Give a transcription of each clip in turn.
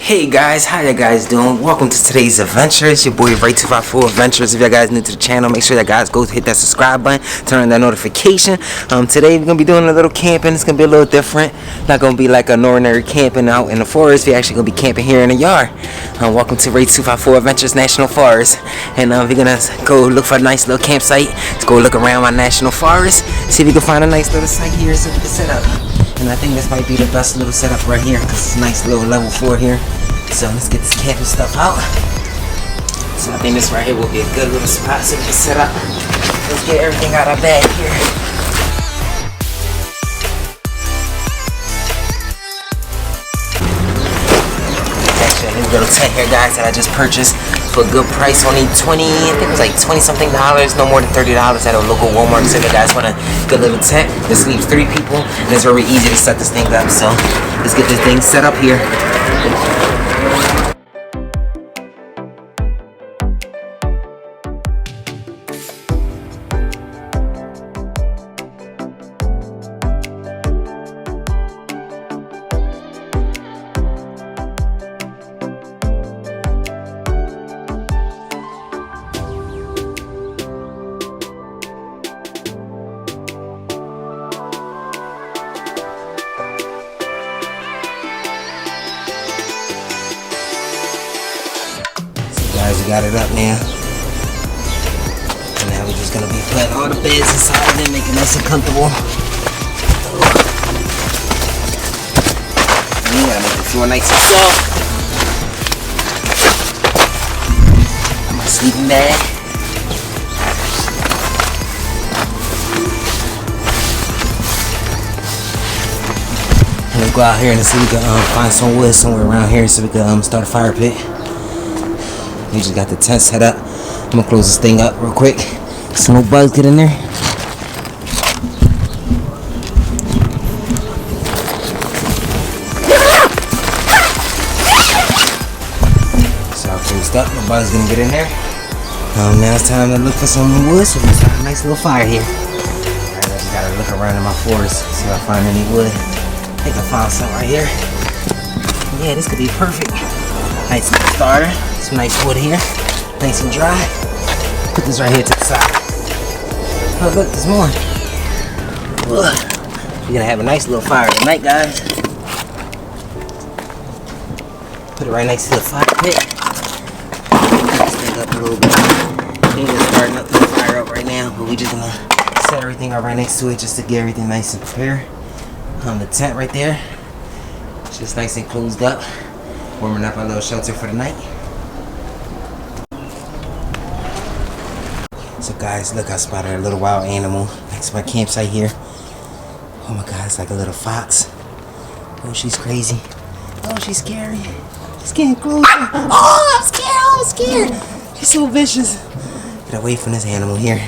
Hey guys, how you guys doing? Welcome to today's adventure. It's your boy Ray254 Adventures. If you guys new to the channel, make sure that guys go hit that subscribe button, turn on that notification. Today we're gonna be doing a little camping. It's gonna be a little different. Not gonna be like an ordinary camping out in the forest. We're actually gonna be camping here in the yard. Welcome to Ray254 Adventures National Forest, and we're gonna go look for a nice little campsite. Let's go look around my national forest, see if we can find a nice little site here so we can set up. And I think this might be the best little setup right here because it's a nice little level 4 here. So let's get this camping stuff out. So I think this right here will be a good little spot so we can set up. Let's get everything out of our bag here. Actually, here's a little tent here, guys, that I just purchased for a good price. Only I think it was like 20 something dollars, no more than $30 at a local Walmart. So if you guys want a good little tent, this leaves 3 people and it's very easy to set this thing up. So let's get this thing set up here. Guys, we got it up now. And now we're just gonna be putting all the beds inside of it, making it nice and comfortable. And you gotta make the floor nice and soft. My sleeping bag. And we'll go out here and see if we can find some wood somewhere around here so we can start a fire pit. We just got the tent set up. I'm gonna close this thing up real quick so no bugs get in there. So I'll close it up, no bugs gonna get in there. Now it's time to look for some wood, so we can start a nice little fire here. Alright, I just gotta look around in my forest, see if I find any wood. I think I found some right here. Yeah, this could be perfect. Nice little starter. Some nice wood here, nice and dry. Put this right here to the side. Oh look, there's more. Ugh. We're gonna have a nice little fire tonight, guys. Put it right next to the fire pit. Put this thing up a little bit. We're just starting up the fire up right now, but we're just gonna set everything up right next to it just to get everything nice and prepared. The tent right there, it's just nice and closed up, warming up our little shelter for the night. So guys, look, I spotted a little wild animal next to my campsite here. Oh my god, it's like a little fox. Oh, she's crazy. Oh, she's scary. She's getting closer. Oh, I'm scared. She's so vicious. Get away from this animal here.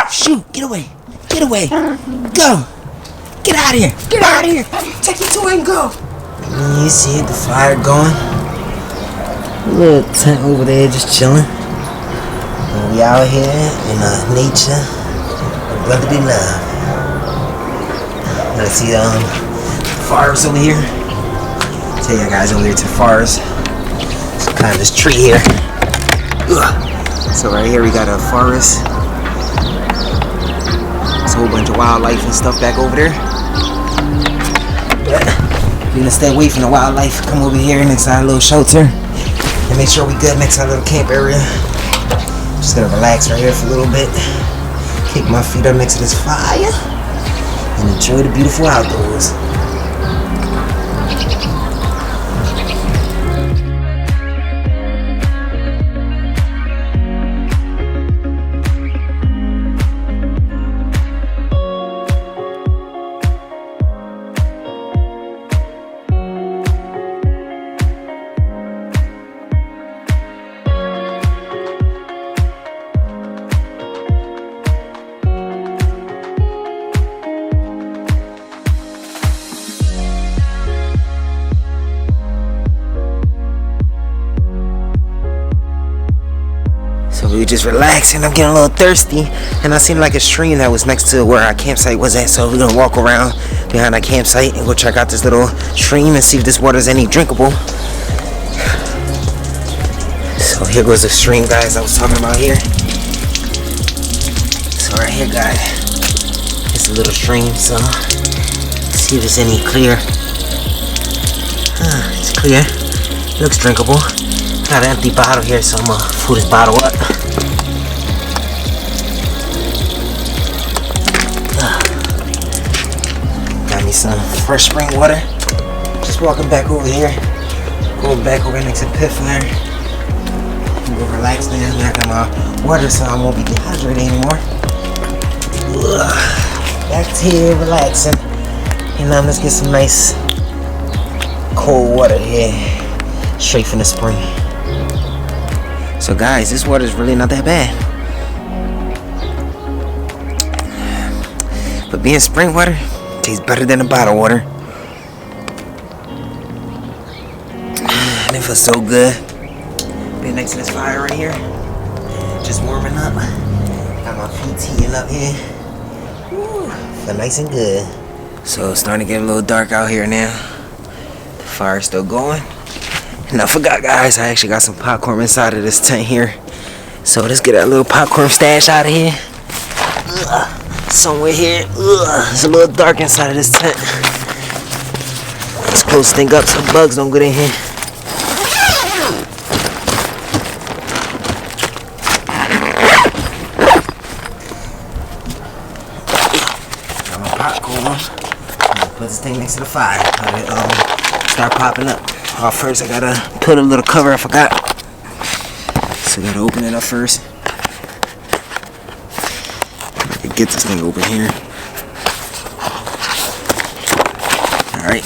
Shoot, get away. Go. Get out of here. Take your toy and go. You see the fire going. A little tent over there just chilling. And we out here in nature, brotherly love. Let's see the forest over here. Take you guys over here to the forest. It's kind of this tree here. Ugh. So right here we got a forest. There's a whole bunch of wildlife and stuff back over there. But we're gonna stay away from the wildlife. Come over here next to our little shelter and make sure we good next to our little camp area. Just gonna relax right here for a little bit. Kick my feet up next to this fire and enjoy the beautiful outdoors. we were just relaxing. I'm getting a little thirsty, and I seen like a stream that was next to where our campsite was at. So we're gonna walk around behind our campsite and go check out this little stream and see if this water's any drinkable. So here goes the stream, guys, I was talking about here. So right here, guys, it's a little stream. So let's see if it's any clear. It's clear. Looks drinkable. Got an empty bottle here, so I'm gonna fill this bottle up. Got me some fresh spring water. Just walking back over here. Going back over next to the pit fire. I'm gonna relax now. I got my water, so I won't be dehydrated anymore. Back to here, relaxing. And now let's get some nice cold water here, straight from the spring. So guys, this water is really not that bad. But being spring water tastes better than the bottled water. And it feels so good. Being next to this fire right here, just warming up. Got my feet heating up here. Woo, feel nice and good. So it's starting to get a little dark out here now. The fire's still going. And I forgot, guys, I actually got some popcorn inside of this tent here. So let's get that little popcorn stash out of here. Somewhere here. It's a little dark inside of this tent. Let's close this thing up so bugs don't get in here. Got my popcorn. I'm gonna put this thing next to the fire. Let it start popping up. First I gotta put a little cover, I forgot. So I gotta open it up first. I can get this thing open here. Alright,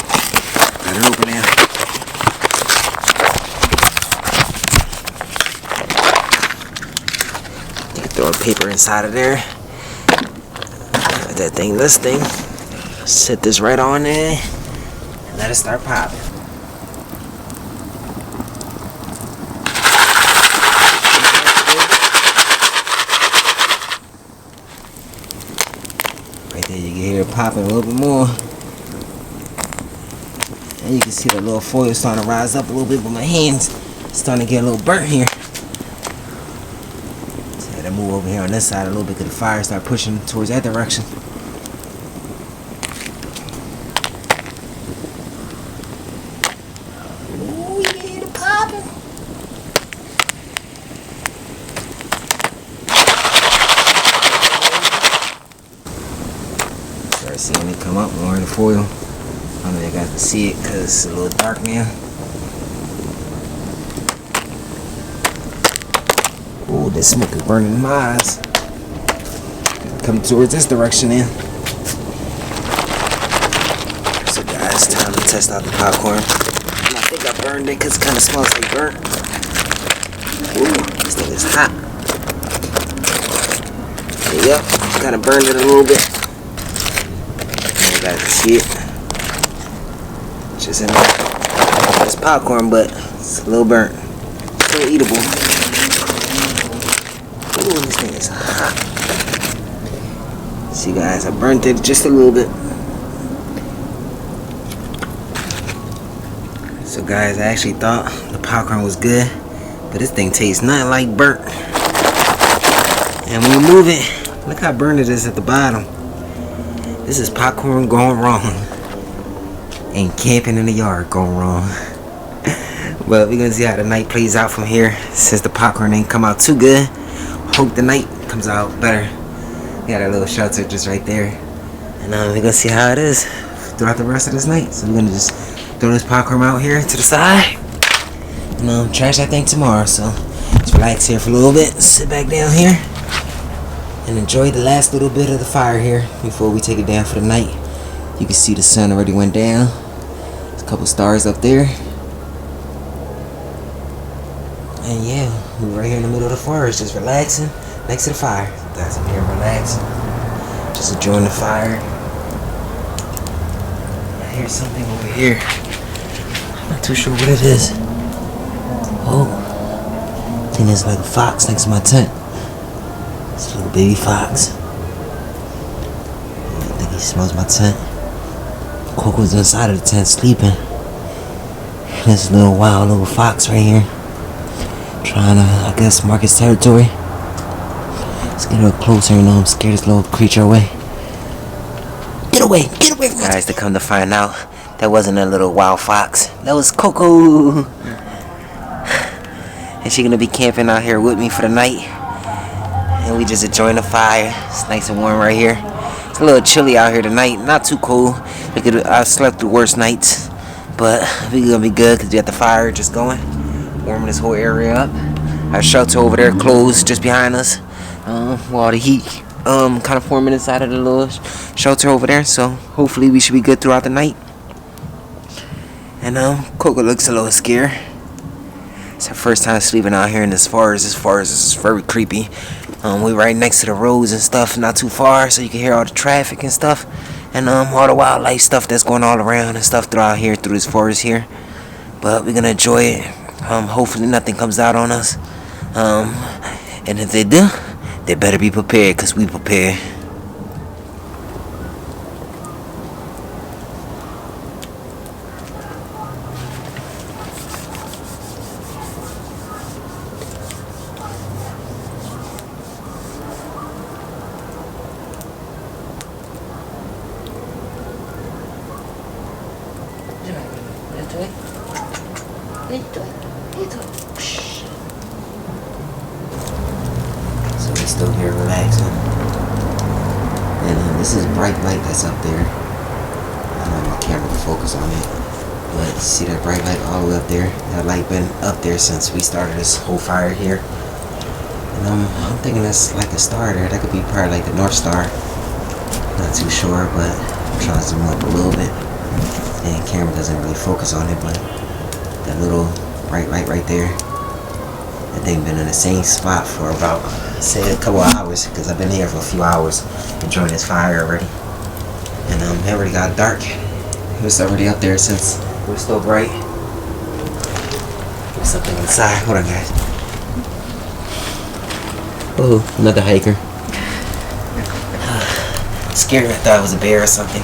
got it open now. You can throw a paper inside of there. Let that thing listing. Set this right on there. And let it start popping. Right there, you can hear it popping a little bit more. And you can see the little foil starting to rise up a little bit, but my hands starting to get a little burnt here. So I gotta move over here on this side a little bit because the fire start pushing towards that direction. Ooh, you can hear it popping. Seeing it come up more in the foil. I don't know if you guys can see it because it's a little dark now. Oh, this smoke is burning my eyes. Come towards this direction then. So guys, time to test out the popcorn. And I think I burned it because it kind of smells like burnt. Ooh, this thing is hot. There you go. Kind of burned it a little bit. You guys can see it. Just in there. It's popcorn, but it's a little burnt. Still eatable. Ooh, this thing is hot. See, guys, I burnt it just a little bit. So, guys, I actually thought the popcorn was good, but this thing tastes nothing like burnt. And when you move it, look how burnt it is at the bottom. This is popcorn going wrong. And camping in the yard going wrong. But we're gonna see how the night plays out from here. Since the popcorn ain't come out too good, hope the night comes out better. We got a little shelter just right there. And we're gonna see how it is throughout the rest of this night. So we're gonna just throw this popcorn out here to the side. And trash that thing tomorrow. So let's relax here for a little bit. Sit back down here. And enjoy the last little bit of the fire here before we take it down for the night. You can see the sun already went down. There's a couple stars up there. And yeah, we're right here in the middle of the forest, just relaxing next to the fire. Guys, I'm here relaxing, just enjoying the fire. I hear something over here. I'm not too sure what it is. Oh, think there's like a fox next to my tent. It's a little baby fox. I think he smells my tent. Coco's inside of the tent sleeping. There's a little wild little fox right here. Trying to, I guess, mark his territory. Let's get a little closer and scare this little creature away. Get away! Get away! Guys, to come to find out, that wasn't a little wild fox. That was Coco! And she's gonna be camping out here with me for the night. And we just enjoying the fire. It's nice and warm right here. It's a little chilly out here tonight. Not too cold. I've slept through worse nights. But we're gonna be good because we got the fire just going. Warming this whole area up. Our shelter over there closed just behind us. While the heat kind of forming inside of the little shelter over there. So hopefully we should be good throughout the night. And Coco looks a little scared. It's her first time sleeping out here in this forest. This forest is very creepy. We're right next to the roads and stuff, not too far, so you can hear all the traffic and stuff. And all the wildlife stuff that's going all around and stuff throughout here, through this forest here. But we're gonna enjoy it. Hopefully nothing comes out on us. And if they do, they better be prepared, because we prepared. So we're still here relaxing. And this is bright light that's up there. I don't know, my camera can focus on it. But see that bright light all the way up there? That light been up there since we started this whole fire here. And I'm thinking that's like a star there. That could be probably like the North Star. Not too sure, but I'm trying to zoom up a little bit. And the camera doesn't really focus on it, but that little bright light right there, that thing been in the same spot for about, say, a couple of hours, because I've been here for a few hours enjoying this fire already. And it already got dark. It was already up there since it was still bright. There's something inside. Hold on, guys. Oh, another hiker. Scared me. I thought it was a bear or something.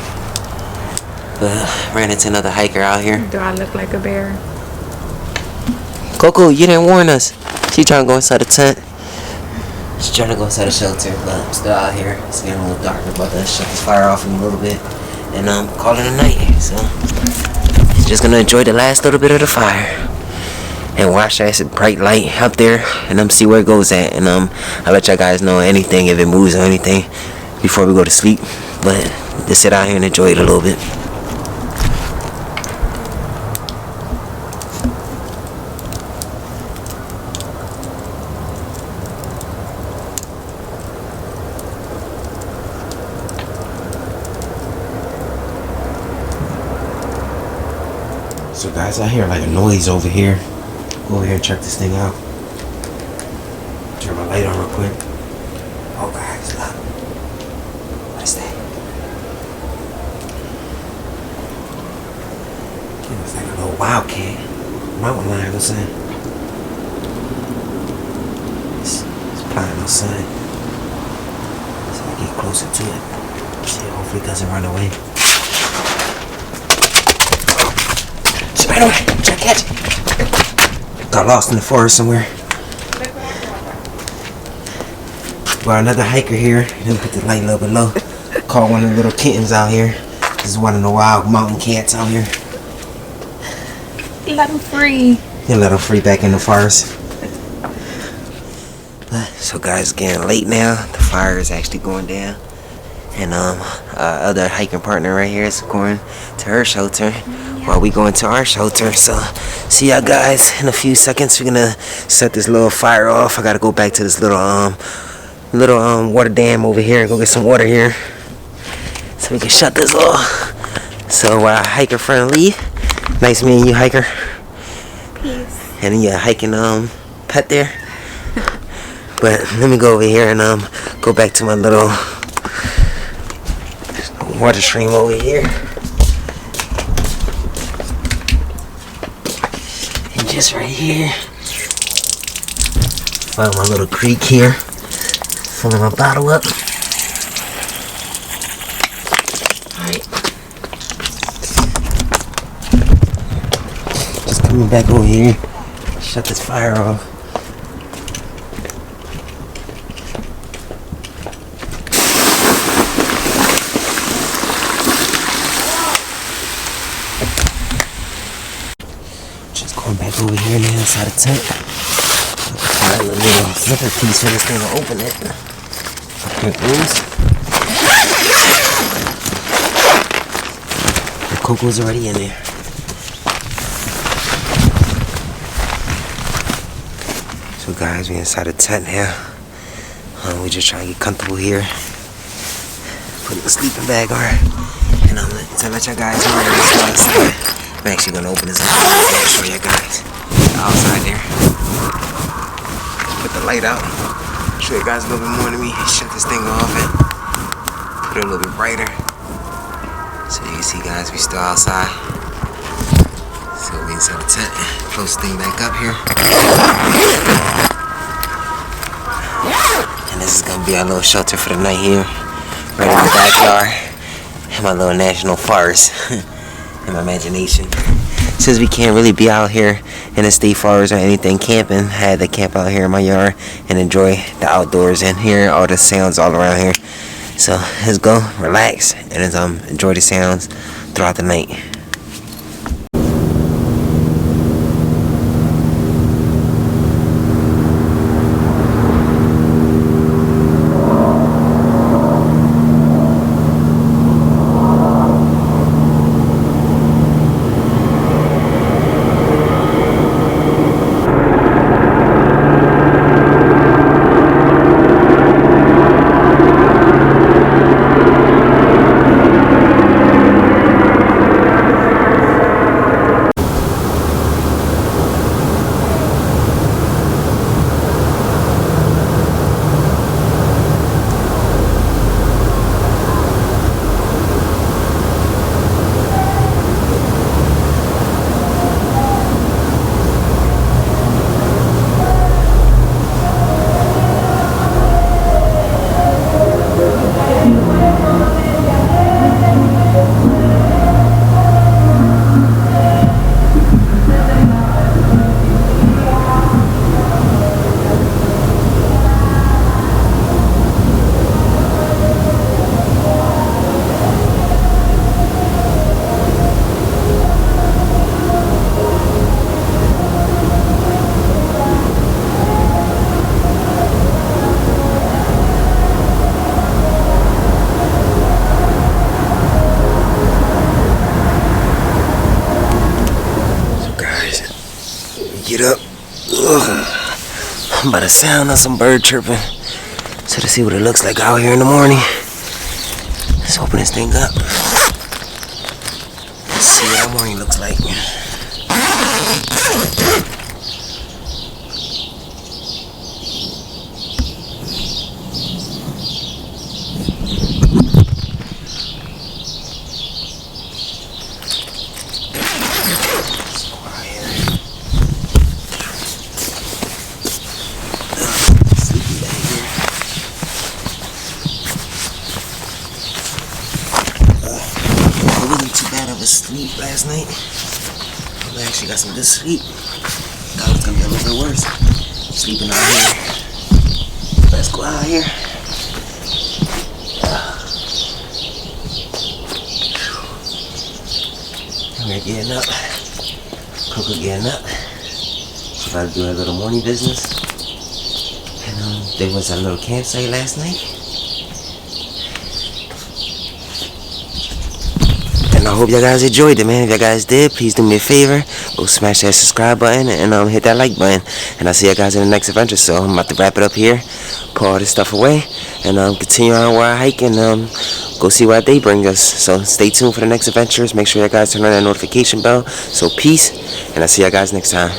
But ran into another hiker out here. Do I look like a bear? Coco, you didn't warn us. She trying to go inside the tent. She's trying to go inside the shelter, but I'm still out here. It's getting a little dark. We're about to shut this fire off in a little bit and call it a night. So just gonna enjoy the last little bit of the fire and watch that bright light up there and see where it goes at. And I'll let y'all guys know anything if it moves or anything before we go to sleep. But just sit out here and enjoy it a little bit. So guys, I hear like a noise over here. Go over here and check this thing out. Turn my light on real quick. Oh guys, look. What is that? It looks like a little wildcat. Mountain lion or something. It's applying no sun. So I get closer to it. See, hopefully it doesn't run away. Right away, try to catch it. Got lost in the forest somewhere. Well, another hiker here. Let me put the light a little bit low. Caught one of the little kittens out here. This is one of the wild mountain cats out here. Let them free. You let them free back in the forest. So guys, it's getting late now. The fire is actually going down. And other hiking partner right here is going to her shelter while we go into our shelter. So see y'all guys in a few seconds. We're gonna set this little fire off. I gotta go back to this little water dam over here and go get some water here so we can shut this off. So while hiker friend leave, nice meeting you, hiker. Peace. And yeah, hiking pet there. But let me go over here and go back to my little water stream over here. And just right here, Found my little creek here. Filling my bottle up. Alright. Just coming back over here. Shut this fire off. Just going back over here now inside the tent. Find a little zipper piece for this thing to open it. Quick rooms. The cocoa's already in there. So guys, we inside the tent here. We just trying to get comfortable here. Put the sleeping bag on. And to let y'all guys know that it's outside. I'm actually gonna open this up and show you guys outside there. Put the light out. Show you guys a little bit more than me. Shut this thing off and put it a little bit brighter. So you can see guys, we still outside. So we inside the tent. Close the thing back up here. And this is gonna be our little shelter for the night here. Right in the backyard. In my little national forest. In my imagination. Since we can't really be out here in the state forest or anything camping, I had to camp out here in my yard and enjoy the outdoors and hear all the sounds all around here. So let's go relax and enjoy the sounds throughout the night. Get up. I'm about to sound on some bird chirping. So to see what it looks like out here in the morning. Let's open this thing up. Let's see what our morning looks like. Sleep last night. I actually got some good sleep. Thought it was gonna be a little bit worse. Sleeping out here. Let's go out here. We're getting up. Coco getting up. She about to do her little morning business. And there was a little campsite last night. And I hope y'all guys enjoyed it, man. If y'all guys did, please do me a favor. Go smash that subscribe button and hit that like button. And I'll see y'all guys in the next adventure. So I'm about to wrap it up here. Put all this stuff away. And continue on our hike and go see what day brings us. So stay tuned for the next adventures. Make sure y'all guys turn on that notification bell. So peace. And I'll see y'all guys next time.